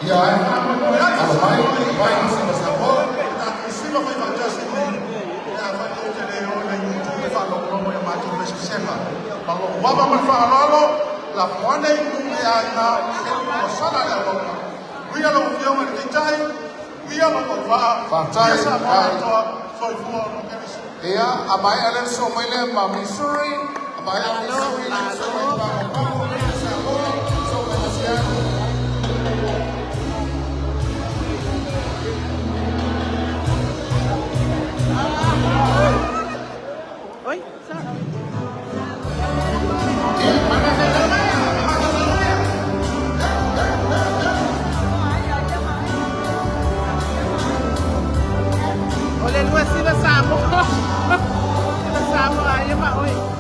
Ya, kalau main sama-sama. Sino ko yung Justin Lee, waba malfaalolo la mwane ya na sana ya lo ria lo yo me kitai ria lo ba Fantastic. so fu Ya, abai alen so maile ma Missouri, abai alen so Oi, sana. Olha ele vai se lançar, amor. Se lançar, amor. Aí, oi.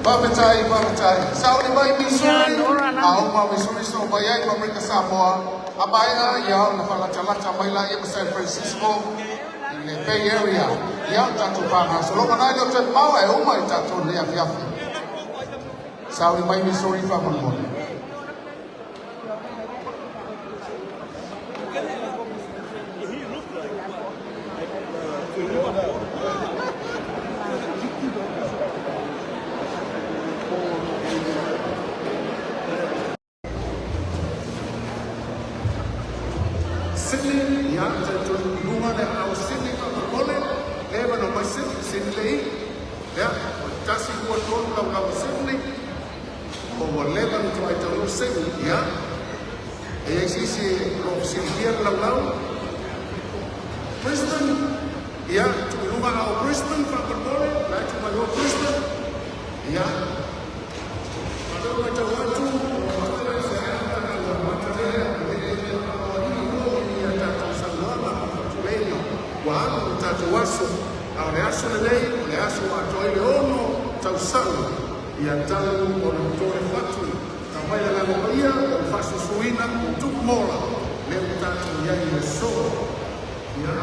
Papetai. Saudi bai Missouri, au ma Missouri so bayai Amerika Samoa, abaya ya na falacha maila ya San Francisco, in the Bay Area, ya tatu pana. So lo kana ilo te mawa e uma tatu le afiafi. Saudi bai Missouri fa mo. Sydney, ya te lunga le au Sydney ka kole, leva no mai Sydney, ya, tasi ko ton la Sydney, o leva no ai te Sydney, ya. E existe lo sirvier la Brisbane, ya, tu lunga au Brisbane fa kole, la tu mai Brisbane, ya. Ado mai te watu, wano tatu waso au le aso le lei le aso ato ile ono tau sala ia tau ona tore fatu ka mai la ngoia o faso suina o tu mola le tatu ia ile so ia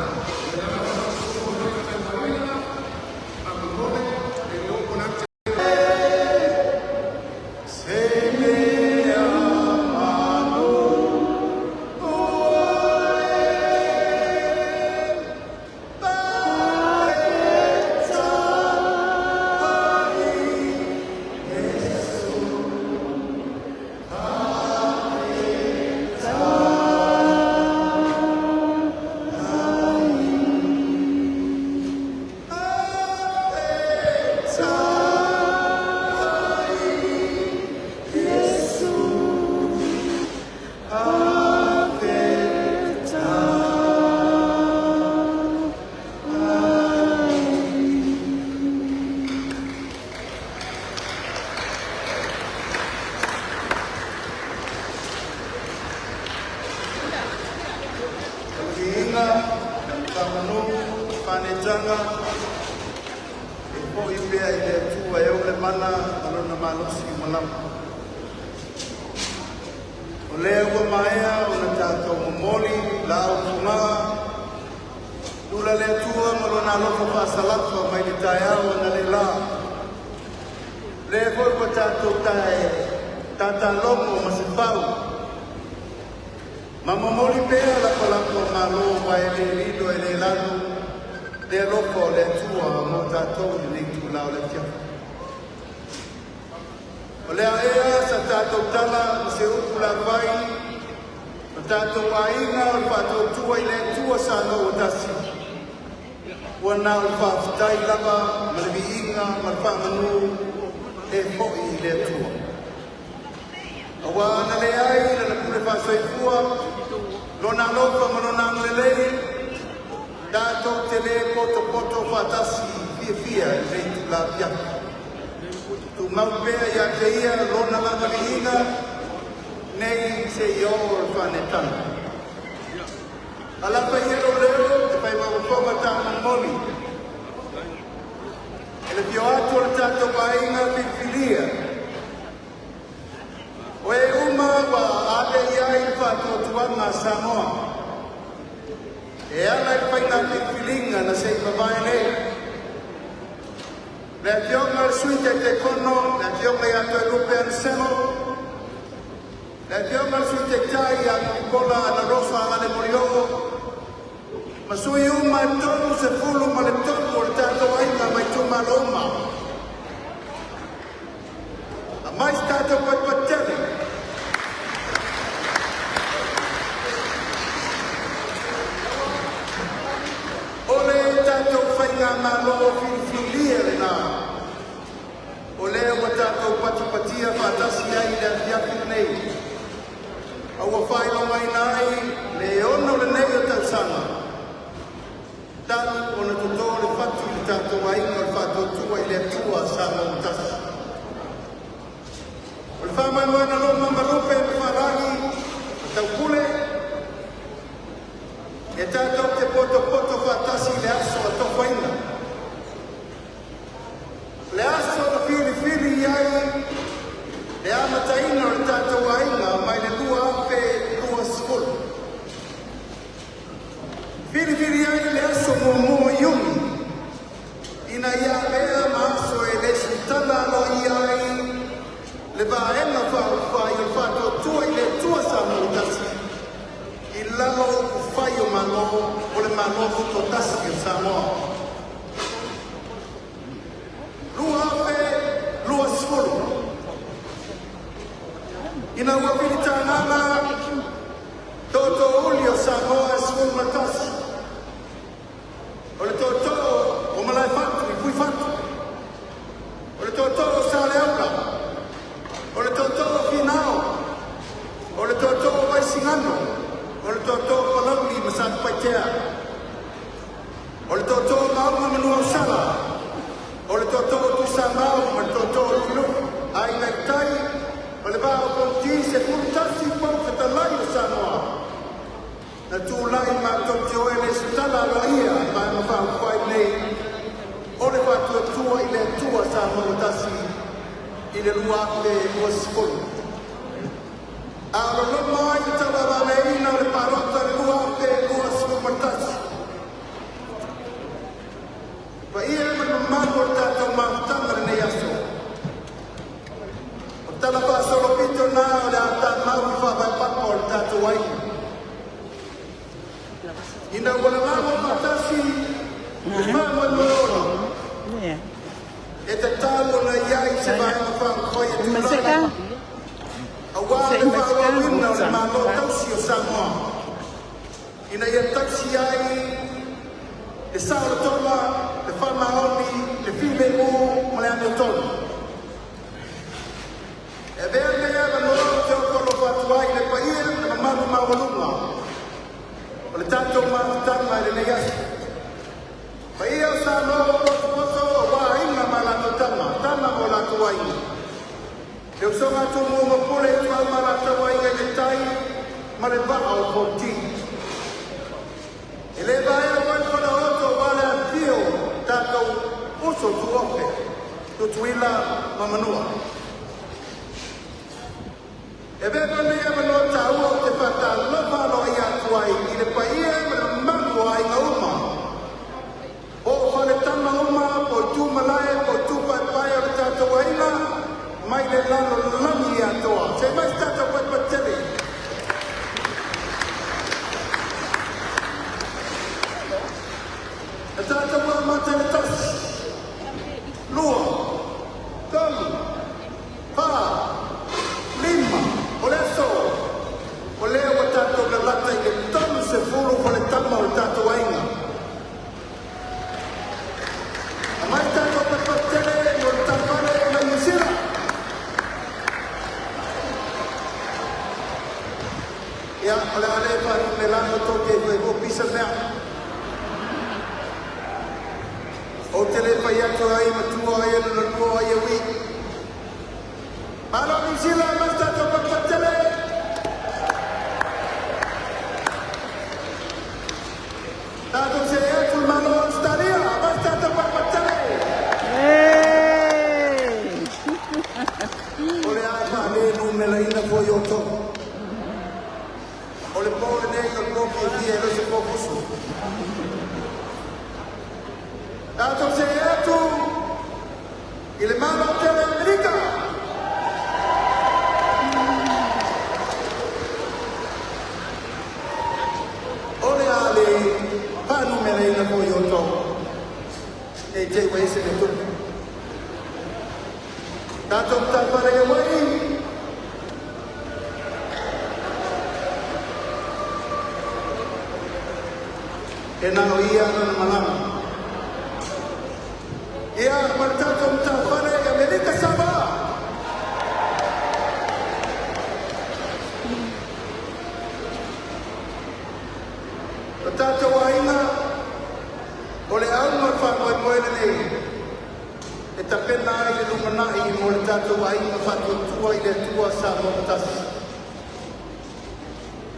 manetanga e po i pea i le tua e ole mana alona malosi malama. O lea ua maea o na tātou momoli la au tunga tula le tua malona aloko whasalapa mai le tae au na le la. Le foi ua tātou tae tata loko ma se pau. Ma momoli pea la palako malo wa ele lido ele lalo le loko le tua mo tātou ni tula o le tia. O le aea sa tātou tala se upula vai o tātou ainga o tātou tua i le tua sa no o tasi. Ua na o whaafitai lava ma le viinga ma le whaamanu e hoi i le tua. Awa na le ai na kule whaasoifua lona lofa ma lona ngelei tātou te le poto whaatasi fia i le tula piaka. Tu mau pea ia te ia lona langa viinga nei se i o whanetana. Alapa ia lo leo e pai mawakoma tāna moli. E le pio atu le tātou wainga whiwhilia. O e uma wa ale ia i whātuatuanga Samoa. E ala i whainga whiwhilinga na se i mawai nei. Le fionga suite te kono, le fionga ia to lupe an semo. Le fionga suite tai a kola ana rosa ale morio. Ma sui uma tonu se fulu ma le tonu o tato ainga mai tuma loma. A mais tato patpatele. Ole tato whainga malo whiwhilia le nā. O lea wa tātou patipatia whātasi ai le fiaku nei. Aua whaino mai nai, le ono le nei o tausanga. Tānu o na toto le whatu i tātou ainga o le whātou tua i le tua sāma o tasi. O le whamai moana loma marupe me wharangi, o tau kule, e tātou te poto whātasi le aso a tō whainga. Le aso o whiri iai, le amataina o le tātou ainga mai le lua ape lua skulu. Whiri iai le aso mo iungi, ina ia lea ma aso e le sitala alo iai, le vaenga whai o whato tua i le tua sa mōtasi, i lalo u whai o malo o le malo to tasi o Samoa. Lua ape, lua skulu. Ina ua pilitanana, toto uli o Samoa skulu matasi. O le toto o malai fatu, i pui fatu. O le toto o sale auka. O le toto o finao. O le toto o waisingano. O le toto o palauli masat paitea. O le toto o maunga manua o sala. O le toto o tusambao, o le toto o lulu, ai nai tai, o le vao konti se kurtasi pau katalai o Samoa. Na tūlai mātou te oe le sitala aloa ia, mai mawhau whai nei, o le whatua tua i le tua Samoa tasi, i le lua le ua sikolu. A lo loma ai te tawa wale ina o le parota le lua sikolu tasi. Wa ia mana mako tātou mautanga nei aso. O tala whaasolo pito nā o le ata mau i whawai papa o le tātou aina. Ina wala mamo matasi, e mamo moro. E te tālo na iai se mai mawhang koi e tūlai. A wāle whawawina o le mamo tausi o Samoa. Ina ia taksi ai, e sao tola, le whamaoni, le while mo, ma le ane tonu. E vea mea na moro te o kolo whatuai le paia, le mamaru mawalunga. O le tātou mātutanga i le nei asu. Paia o sa noa poto o wā inga ma lato tama, tama o lato wainga. E o songa tu mua mapule e tua ma lato wainga i le tai, ma le waa o poti. E le vai a wai whana oto wale a oke. Tutuila mamanua. E vero ne amano tau te pata lova lo ia tuai i le paia mangu ai nga uma. O whale tama uma po tu malae po tu pai o le tata waina mai le lalo lami atoa. Se mai tata wai patele. E tata wai matele tas. Lua. Tolu. Pa. Lima. Oleso, olea o tātou le lata i le tonu se fulu ko le tama o tātou ainga. A mai tātou pe patele o le tapare na Yusira. Ia, ole alepa i me lano toke koe ko pisa mea. O telepa i ato ai matua ai anu na kua ai awi. Malo Yusira, mai tātou pe patele. Tātou se ea tu malo staria, mai tātou pe patele. Ole ai whane nu me la ina po i o tō. Ole pōle nei o pōki e kia e se pōkusu. Tātou se ea tu i le malo tele Amerika. Ole ale panu me la ina po i o tō. E te wei se ne tupu. Tātou tāpare e wei. E nano ia nana malama. Ia martatou tāpare e Amerika Saba. O tātou aina, o le au ma whakoe moere nei. E ta pena ai le lumanai mo le tātou aina whakoe tua i le tua sa motasi.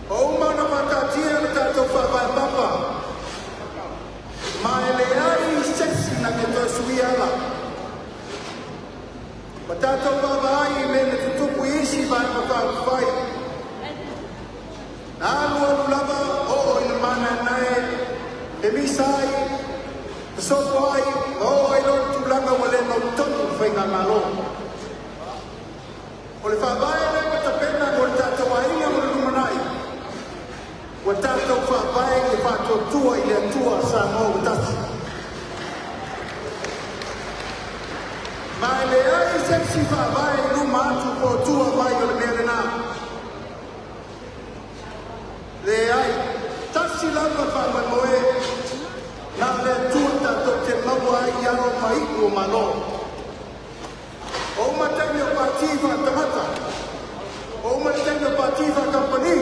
O umana matatia le tātou whakoe papa. Ma e le ai sesi na ke toi sui ala. Ma tātou papa ai me ne tutupu isi vai ma whai. Nā lua lava o ina mana nae, e misai, e sopo ai, o ai lor tūlanga wale no tonu whainga malo. O le whawae le kata pena o le tātou ainga o le lumanai. O tātou whawae e whātou tua i le tua sa mō tasi. Ma e le ai sepsi whawae luma atu po tua mai o le mere nā. Le ai, tasi lava whawa moe, nā le tuata to te maua ai aro mai o malo. O matenge o patiwa tamata, o matenge o patiwa company,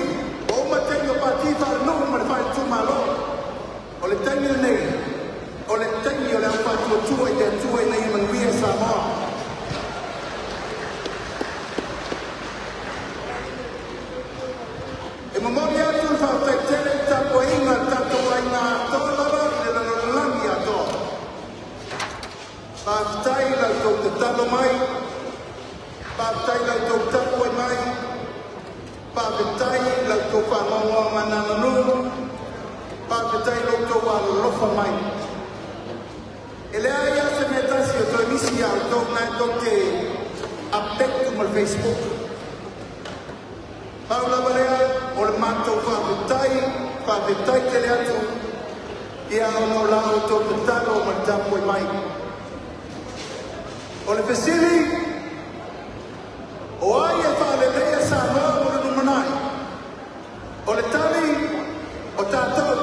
o matenge o patiwa no ma whai tu malo. O le tenge nei, o le tenge o le whai tua i te tua i nei manuia sa moa. E mamori atu le whawhaitere tapo inga tato aina tōlava i le lalolami atoa. Pātai lau tō te talo mai, pātai lau tō tapo ai mai, pātai lau tō whangaua manananu, pātai lau tō walofa mai. E lea ia se me tasi o tō emisi au tō nai tō te apektu mal Facebook. Paula Barea, o le mātou whawhetai te le atu, i ao no lao tō te taro ma tapo i mai. O le pesili, o ai e whaalelea sa noa o le numanai. O le tali, o tātou.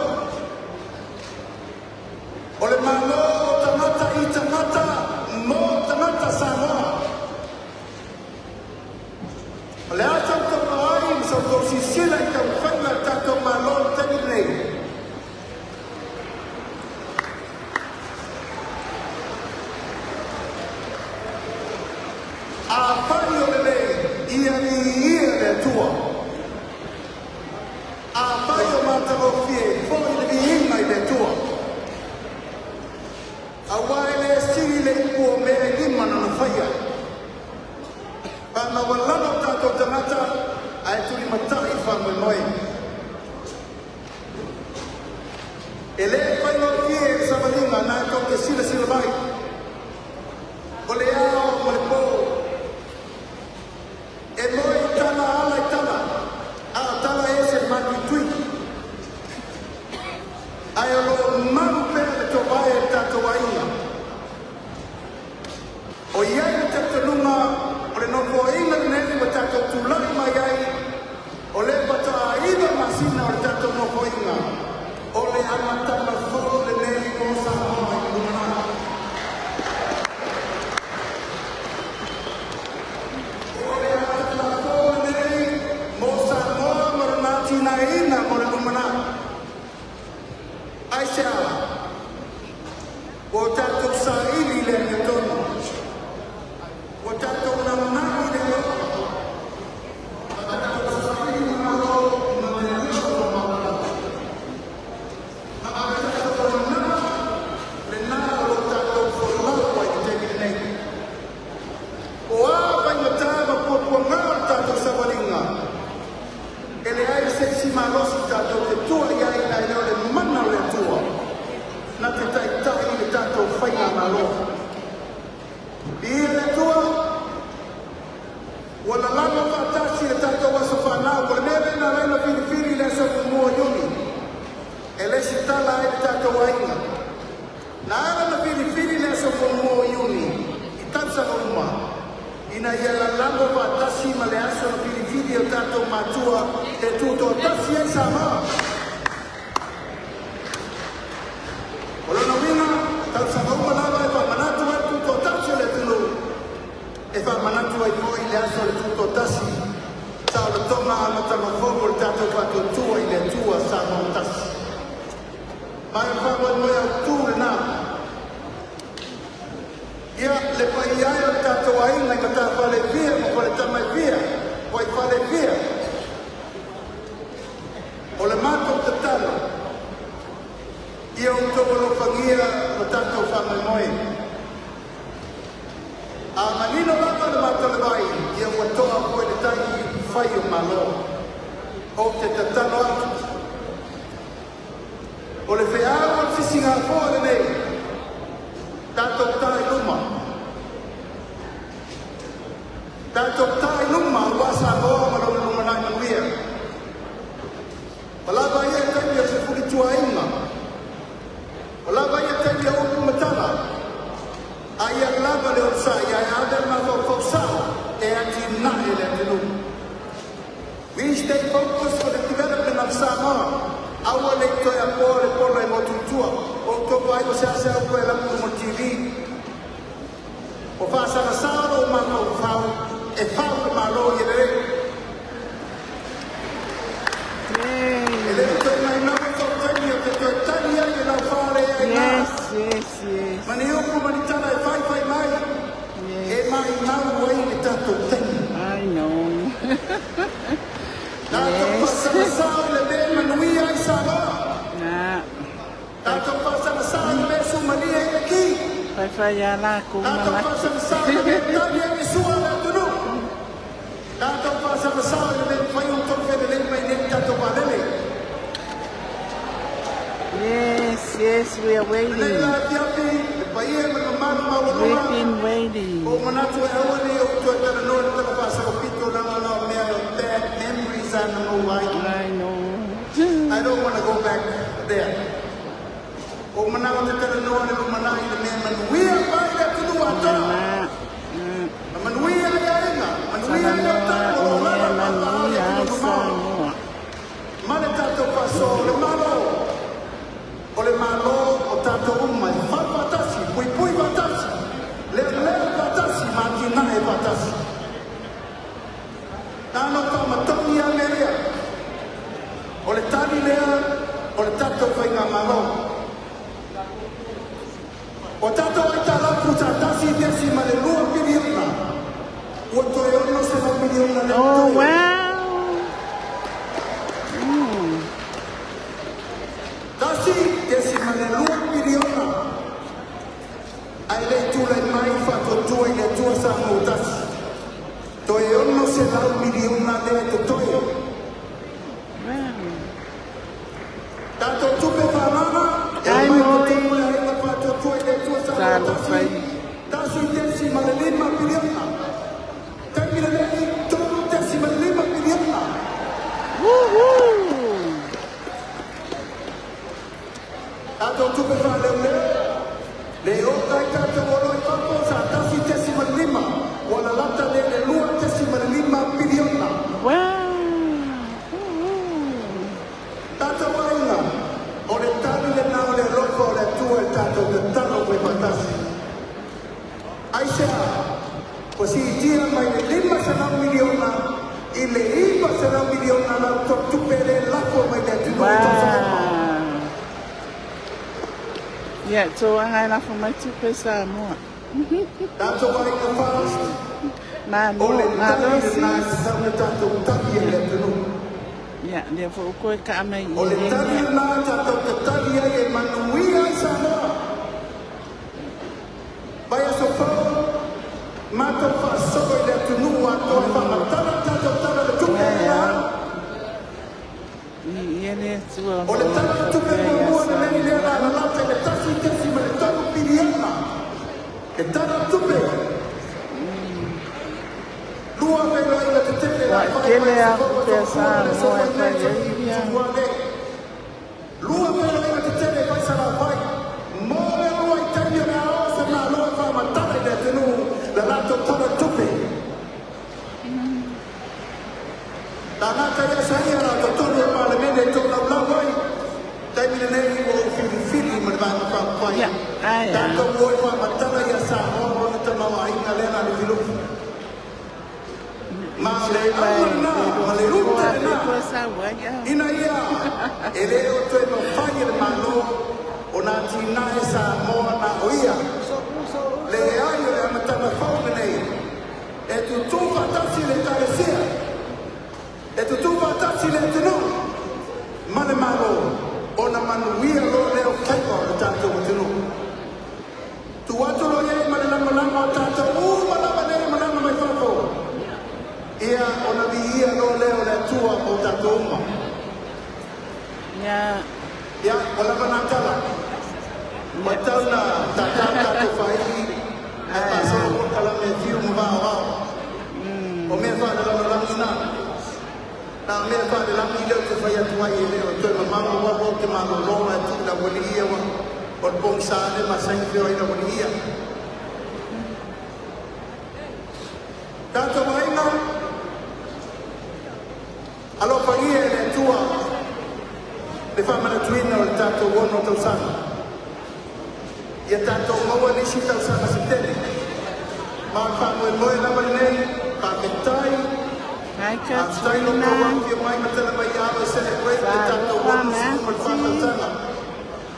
O le malo o tamata i tamata, mo tamata sa noa. O le atau tō ai, so tō sisila i ka whainga tātou malo tani nei. A whai o le nei, ia le tua. A whai o mātaro fie, fōi le vihinga i le tua. Awale sile kuo mea lima na nufaya. Pana walano tato tamata ay tuli matai fango noy. Ele payo kie sabalinga na toke sila sila bai. Ole ao ole po. E moi tala ala tala. A tala ese mati tui. Ayolo mampe to bai tato wainga. O iai tato nunga ole no ko inga nene mo tato tulai mai ai. Ole pata ina masina ole tato no ko inga. Ole amata mafolo le nene ko sa mai lumana. Ole amata mafolo le nene mo sa marunati na ina mo le lumana. Aisha, o tato sa ili le netono. O tato na nai le ina yala lambo batasi maleaso na pilipili o tato matua e tuto tasi e sama. Olo no mina, tau sama umanava e fa manatu e tuto tasi le tunu. E fa manatu e moi le aso le tuto tasi. Sao le tonga amata mafogo le tato pato tua i le tua sama tasi. Ma e fa moi moi au tu le na. Ia le pai ai o tato ainga i mata whale via, mo whale tamai via, wai whale via. O le mato te talo, ia o tō lo whangia o tato whangai moe. A manino lama le mato le vai, ia o toa koe le tai whai o malo. O te tatalo atu. O le wheao o tisinga fōa le nei, tato tai luma. Tato tai luma wasa loa malo luma nai manuia. Walaba ia taimia se furi tua inga. Walaba ia taimia upu matala. Aia lava le orsa, ia adel ma fau e ati nae le tenu. We stay focused for the development of Samoa. Awa le toi a pore pole mo tutua. O toko ai o se ase au koe lamu mo TV. O whaasa na saaro o mama o whau. E whau le malo i le rei. E le toi mai nama tau tani o te toi tani ai e lau whaare ai nā. Yes. Mani oku mani tana e whai mai. E mai nau ai le tatou tani. I know. Tato pasana sao le me manui ai Samoa. Nah, Tato pasana sao le me sumania i ki. fai ala ko Tato malaki. pasana sao le me tani ai sua le tunu. Tato pasana sao le me fai un toque de lei mai ne tato palele. Yes, we are waiting. Lela tiapi, pai e mana mana mawalua. We've been waiting. O manatu e awani o tua tana noa le tana pasa o pito na mea o bad memories and no white. I know. I don't want to go back there. O manao te tana noa le manao i le mea manuia pai le tunu ata. Manuia ia inga. Manuia ia tako o lana manuia le tunu mamao. Mane tato paso le malo. O le malo o tato uma i wha patasi, pui patasi. Le patasi, makina e patasi. Nano ka matoni a merea. O le tani lea, o le tato whainga malo. O tato ai talapu tatasi desi ma le lua piriona. O to e ono se no piriona le Oh, toe. wow. Tasi desi ma le lua piriona. lau miliona le to toi. Tato tupe whanana, Ai, mai moi. to toi ai na pato toi le tua sa Talo tasi. fai. Tasu decima le 5 miliona. Taimile lei tolu decima le 5 miliona. Woohoo! Tato tupe whanau le o kai tato olo i papo sa tasi decima le 5. Wala lata le lua decima le 5 miliona. Wow! Tato waina, o le tali le nao le roko o le tua e tato le talo koe matasi. Ai sea, ko si itia mai le 5 sanau miliona, i le 5 sanau miliona na to tupere lako mai le tino i tasa lako. Wow! Yeah, so I have my two pesos more. Tato waina fast, Na o le no, na tali le no na sis. sanau le tato tabi e le tino. Yeah, therefore ko ka mai. O le tali le na tato te tali e manuia i Samoa. Vai a sofao, mato fa soko i le tunu a toi fa matara tato tala le tupe e na. Ele tua. O le tala le tupe e mua le neni le la lata le tasi tesi ma le tanu piriana. E tala tupe. Lua velo i le te tele la Wa kele a pesa mo e fa ia. Lua velo i le te tele vai sa la vai. Mo le lua i tani me a osa na loa fa matara i le tenu le lato tala tupe. Tanaka ia saia la totonu e palemene tō lau lau ai. Taimine nei o fili ma le vana whapai. Yeah, ai. Tātou oi wha matana ia sa horo na te mawa inga lena ni filufu. Ma le awana, ma le ruta na. Ina ia, e leo tue no whai le malo o nā tina e sa moa na o ia. Le ai o le amatana whaune nei. E tu tūwha tasi le karesia. E tu tu batasi le tino. Mane malo. Ona manuia lo leo kaiwa o tato o tino. Tu watu lo ye mane lama lama o tato. Malama ne malama mai whako. Ia ona vi ia lo leo le tua o tato uma. Yeah. Ia o lama natala. Matau na tato whaihi. E paso o kala me fiu mwa wao. O me whana lama lama ina. Na mea whare langi leo te whai atu ai e leo. Toi ma mama waho te mama roa e tūna wani ia wa. O le bong sāne ma sain whio ina wani ia. Tātou waina. Alo whangia e le tua. Le whamana tuina o le tātou wono tau sana. Ia tātou maua nisi tau sana se tene. Ma whamoe moe lawa nei. Whametai. Ai ka Aftai no kawang ki mai matala mai ava celebrate the tato wono sumar whamatanga.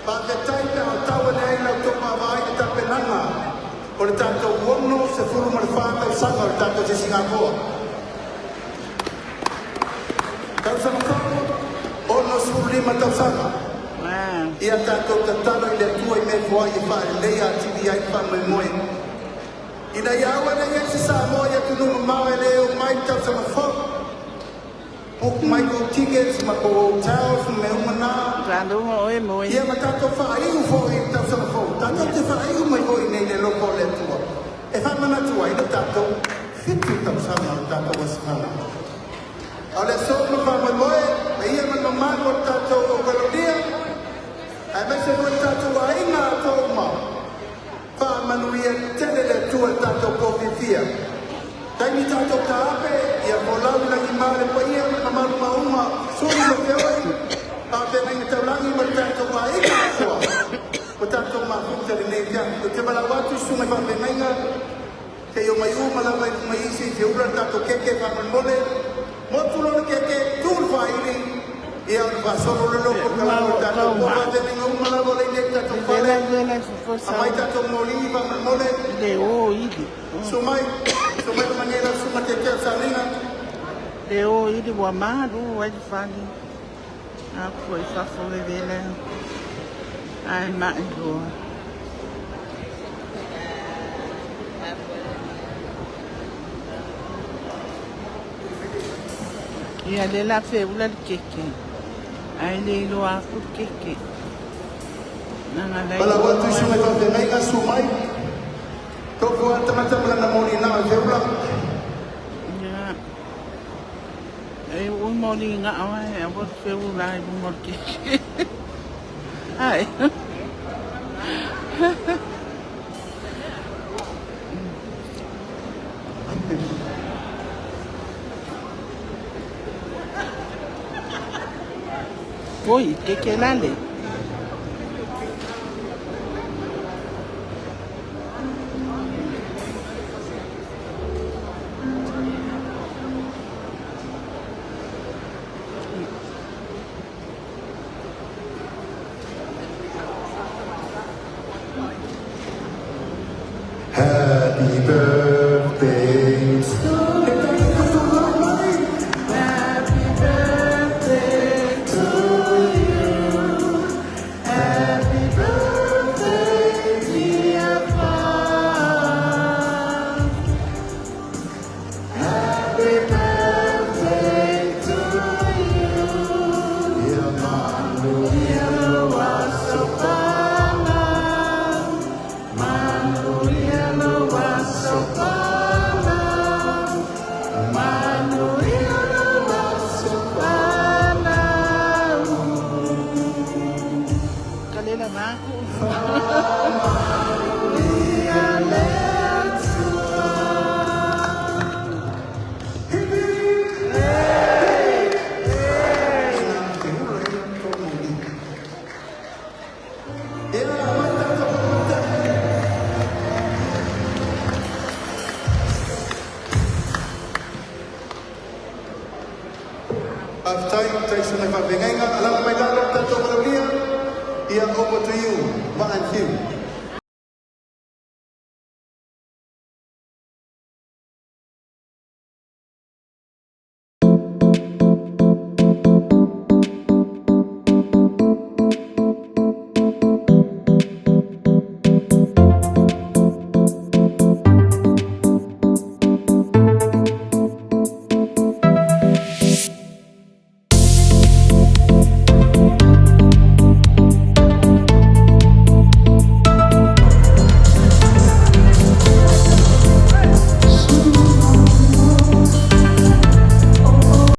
Paketai pe o tawa nei lau topa vai e tapenanga. O le tato wono se furu mar whata sanga o le tato se Singapore. Tau sama kau, ono suru lima tau sanga. Wow. Ia tato tatalo i le tua i me fua i whaare leia tibi ai whamai moe. Ina iawa na yesi sa moa ia tunu mawe leo mai tau sama whok. Puk mai ko tickets ma ko hotels me umana. Rando mo e mo. Ia ma tato whaiu fo i tau sama whok. Tato te whaiu mai hoi nei le loko le tua. E whamana tua i le tato fitu tau sama o tato wasimana. Au le so ma whamai moe, me ia ma mamako tato o Velonia. Ai me se noi tato wa inga ato ma. Manuia tele le tua tato pofifia. Taimi tato kaape, ia kolau na imare pa ia na maru mauma, suri ma keoi. Ape mai taulangi ma tato wa ika asua. Ko tato ma futa le nei tia. Ko te malawatu sunga whape mainga. Te yo mai umala mai isi, te ura tato keke whape mole. Motu lona keke, tūr whaili. Ia va solo le loko kalao tato poa te ninga umala wale nei tato whale. Amai tato moliva mole. De o idi. Sumai manera suma te te salinga. De o idi wa madu wa di fali. A ko i fa fo le vele. Ai ma do. Ia le la fe ula le keke. Ai le ilo aku keke. Nanga lai. Pala watu isu mai whape ngai asu mai. Toko a tamata mala na mori na fe ula. Ia. Ai ui mori ngā awa e awa fe ula i mori keke. Ai. Oi, que lale? Happy birthday to you. Happy birthday to you. Happy birthday, dear Bob. Happy birthday to you. Dear Manu, dear Wasopana. Manu, dear Wasopana. Manu, dear Wasopana. Kalela maku. Over to you, Ma'an Tim.